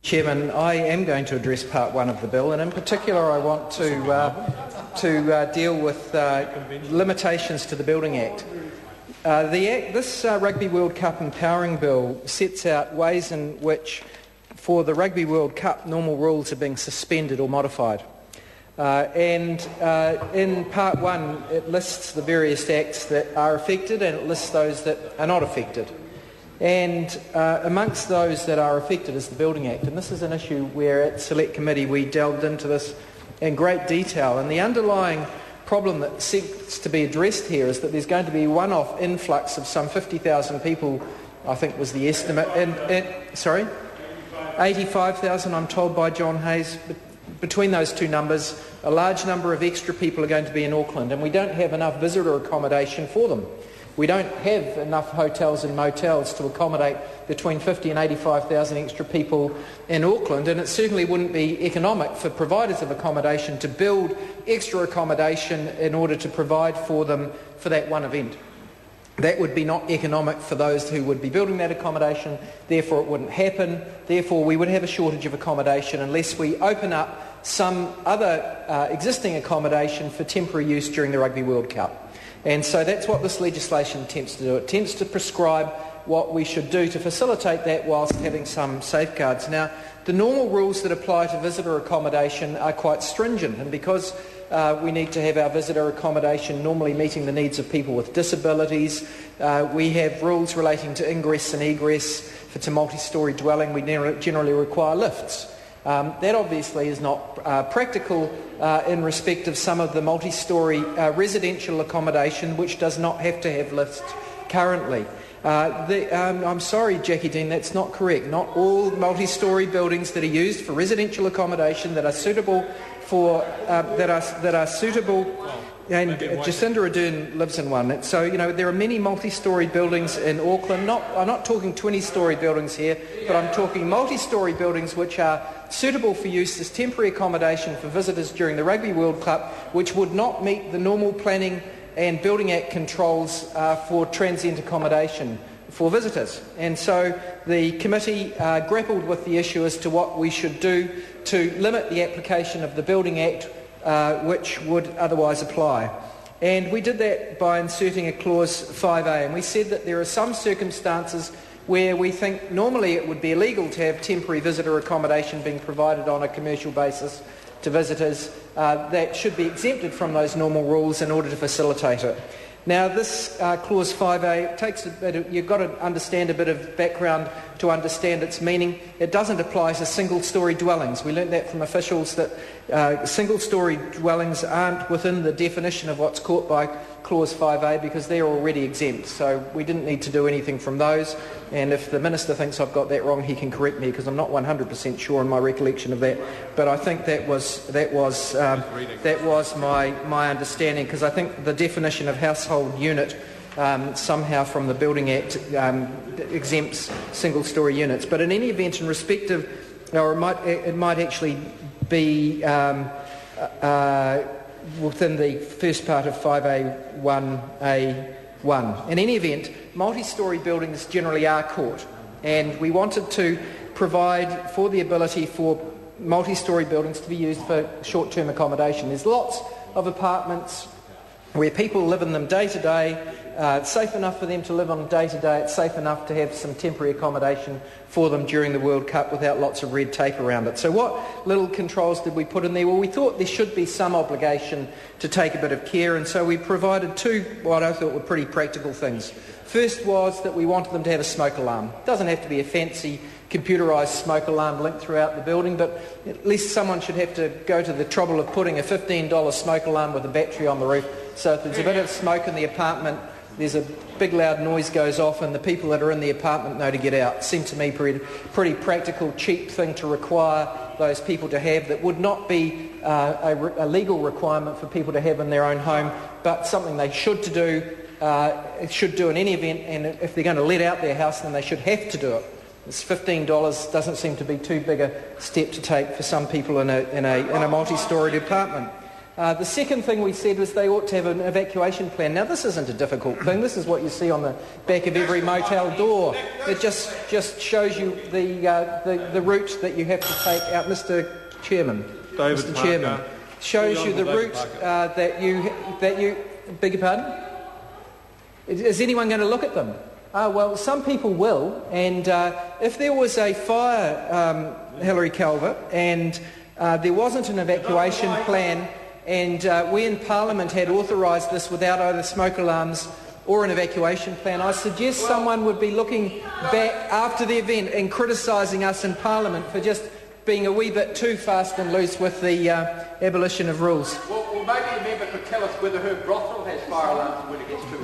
Chairman, I am going to address part one of the bill, and in particular I want to deal with limitations to the Building Act. This Rugby World Cup Empowering Bill sets out ways in which, for the Rugby World Cup, normal rules are being suspended or modified. In part one, it lists the various acts that are affected and it lists those that are not affected. And amongst those that are affected is the Building Act. And this is an issue where at Select Committee we delved into this in great detail. And the underlying problem that seeks to be addressed here is that there's going to be a one-off influx of some 50,000 people, I think was the estimate. 85,000, I'm told by John Hayes. Between those two numbers, a large number of extra people are going to be in Auckland, and we don't have enough visitor accommodation for them. We don't have enough hotels and motels to accommodate between 50 and 85,000 extra people in Auckland, and it certainly wouldn't be economic for providers of accommodation to build extra accommodation in order to provide for them for that one event. That would be not economic for those who would be building that accommodation, therefore it wouldn't happen, therefore we would have a shortage of accommodation unless we open up some other existing accommodation for temporary use during the Rugby World Cup. And so that's what this legislation attempts to do. It attempts to prescribe what we should do to facilitate that whilst having some safeguards. Now, the normal rules that apply to visitor accommodation are quite stringent, and because we need to have our visitor accommodation normally meeting the needs of people with disabilities, we have rules relating to ingress and egress. If it's a multi-storey dwelling, we generally require lifts. That obviously is not practical in respect of some of the multi-storey residential accommodation which does not have to have lifts currently. I'm sorry, Jackie Dean, that's not correct. Not all multi-storey buildings that are used for residential accommodation that are suitable for that are suitable. And Jacinda Ardern lives in one. So, there are many multi-storey buildings in Auckland. I'm not talking 20-storey buildings here, but I'm talking multi-storey buildings which are suitable for use as temporary accommodation for visitors during the Rugby World Cup, which would not meet the normal planning and Building Act controls for transient accommodation for visitors. And so the committee grappled with the issue as to what we should do to limit the application of the Building Act which would otherwise apply. And we did that by inserting a clause 5A, and we said that there are some circumstances where we think normally it would be illegal to have temporary visitor accommodation being provided on a commercial basis to visitors that should be exempted from those normal rules in order to facilitate it. Now, this clause 5A takes you've got to understand a bit of background to understand its meaning. It doesn't apply to single-storey dwellings. We learnt that from officials that single-storey dwellings aren't within the definition of what's caught by clause 5A because they're already exempt. So we didn't need to do anything from those. And if the Minister thinks I've got that wrong, he can correct me because I'm not 100% sure in my recollection of that. But I think that was my understanding, because I think the definition of household unit somehow from the Building Act exempts single-storey units. But in any event, in respect of, or it might actually be within the first part of 5A1A1. In any event, multi-storey buildings generally are caught, and we wanted to provide for the ability for multi-storey buildings to be used for short-term accommodation. There's lots of apartments where people live in them day to day. It's safe enough for them to live on day to day. It's safe enough to have some temporary accommodation for them during the World Cup without lots of red tape around it. So what little controls did we put in there? Well, we thought there should be some obligation to take a bit of care, and so we provided two what I thought were pretty practical things. First was that we wanted them to have a smoke alarm. It doesn't have to be a fancy computerised smoke alarm linked throughout the building, but at least someone should have to go to the trouble of putting a $15 smoke alarm with a battery on the roof. So if there's a bit of smoke in the apartment, there's a big loud noise goes off and the people that are in the apartment know to get out. It seemed to me pretty practical, cheap thing to require those people to have that would not be a legal requirement for people to have in their own home, but something they should do in any event, and if they're going to let out their house then they should have to do it. This $15 doesn't seem to be too big a step to take for some people in a multi-storied apartment. The second thing we said was they ought to have an evacuation plan. Now, this isn't a difficult thing. This is what you see on the back of every motel door. It just shows you the route that you have to take out, Mr. Chairman. Mr. Chairman, shows you the route that you. Beg your pardon? Is anyone going to look at them? Well, some people will. And if there was a fire, Hilary Calvert, and there wasn't an evacuation plan, and we in Parliament had authorised this without either smoke alarms or an evacuation plan, I suggest someone would be looking back after the event and criticising us in Parliament for just being a wee bit too fast and loose with the abolition of rules. Well, maybe a member could tell us whether her brothel has fire alarms and when it gets too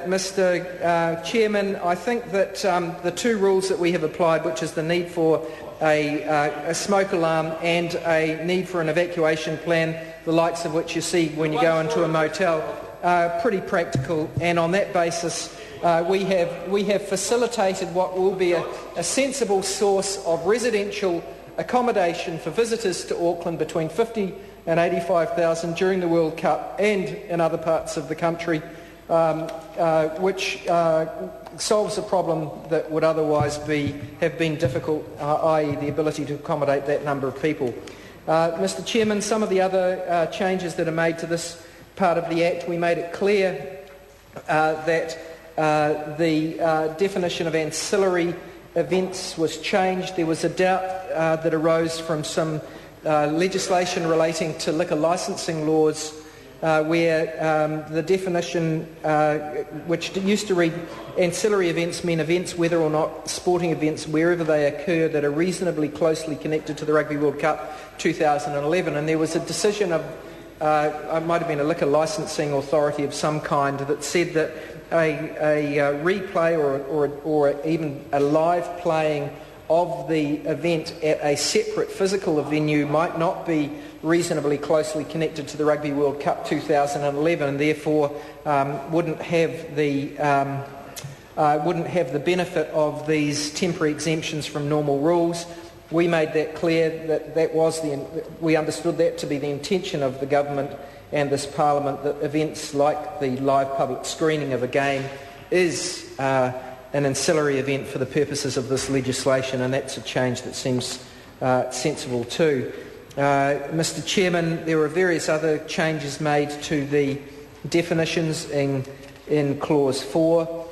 Mr. Chairman, I think that the two rules that we have applied, which is the need for a smoke alarm and a need for an evacuation plan, the likes of which you see when you go into a motel, are pretty practical, and on that basis we have facilitated what will be a sensible source of residential accommodation for visitors to Auckland between 50 and 85,000 during the World Cup and in other parts of the country, which solves a problem that would otherwise have been difficult, i.e. the ability to accommodate that number of people. Mr. Chairman, some of the other changes that are made to this part of the Act, we made it clear that the definition of ancillary events was changed. There was a doubt that arose from some legislation relating to liquor licensing laws where the definition, which used to read ancillary events, mean events whether or not sporting events wherever they occur that are reasonably closely connected to the Rugby World Cup 2011, and there was a decision of it might have been a liquor licensing authority of some kind that said that a replay or even a live playing of the event at a separate physical venue might not be reasonably closely connected to the Rugby World Cup 2011 and therefore wouldn't have the benefit of these temporary exemptions from normal rules. We made that clear that we understood that to be the intention of the government and this Parliament, that events like the live public screening of a game is an ancillary event for the purposes of this legislation, and that's a change that seems sensible too. Mr. Chairman, there were various other changes made to the definitions in Clause 4.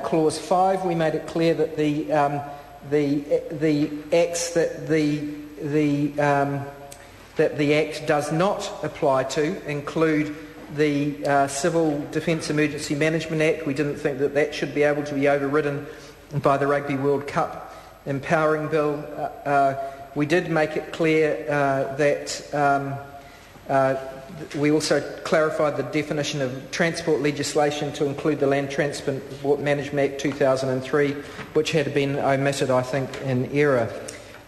Clause 5, we made it clear that the acts that the Act does not apply to include the Civil Defence Emergency Management Act. We didn't think that should be able to be overridden by the Rugby World Cup Empowering Bill. We did make it clear that we also clarified the definition of transport legislation to include the Land Transport Management Act 2003, which had been omitted, I think, in error.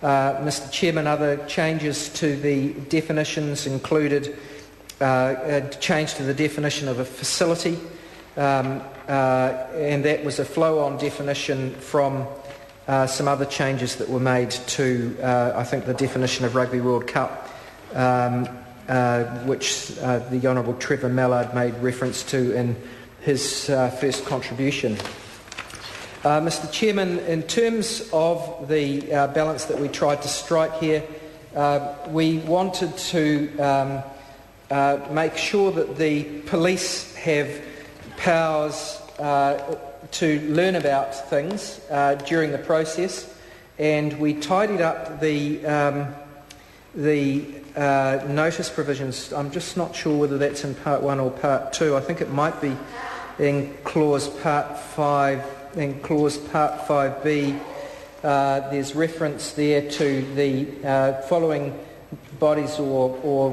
Mr. Chairman, other changes to the definitions included a change to the definition of a facility, and that was a flow-on definition from some other changes that were made to, I think, the definition of Rugby World Cup, which the Honourable Trevor Mallard made reference to in his first contribution. Mr. Chairman, in terms of the balance that we tried to strike here, we wanted to make sure that the police have powers to learn about things during the process, and we tidied up the notice provisions. I'm just not sure whether that's in Part 1 or Part 2. I think it might be in Clause Part 5. In Clause Part 5B, there's reference there to the following bodies or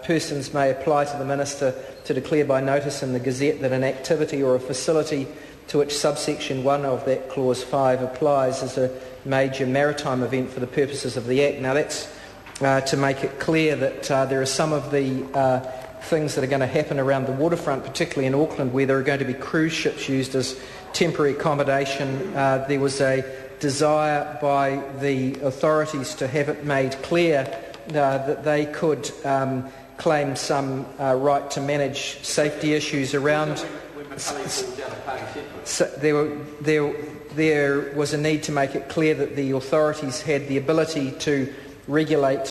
persons may apply to the Minister to declare by notice in the Gazette that an activity or a facility to which subsection 1 of that Clause 5 applies is a major maritime event for the purposes of the Act. Now that's to make it clear that there are some of the things that are going to happen around the waterfront, particularly in Auckland, where there are going to be cruise ships used as temporary accommodation. There was a desire by the authorities to have it made clear that they could claim some right to manage safety issues around. So there was a need to make it clear that the authorities had the ability to regulate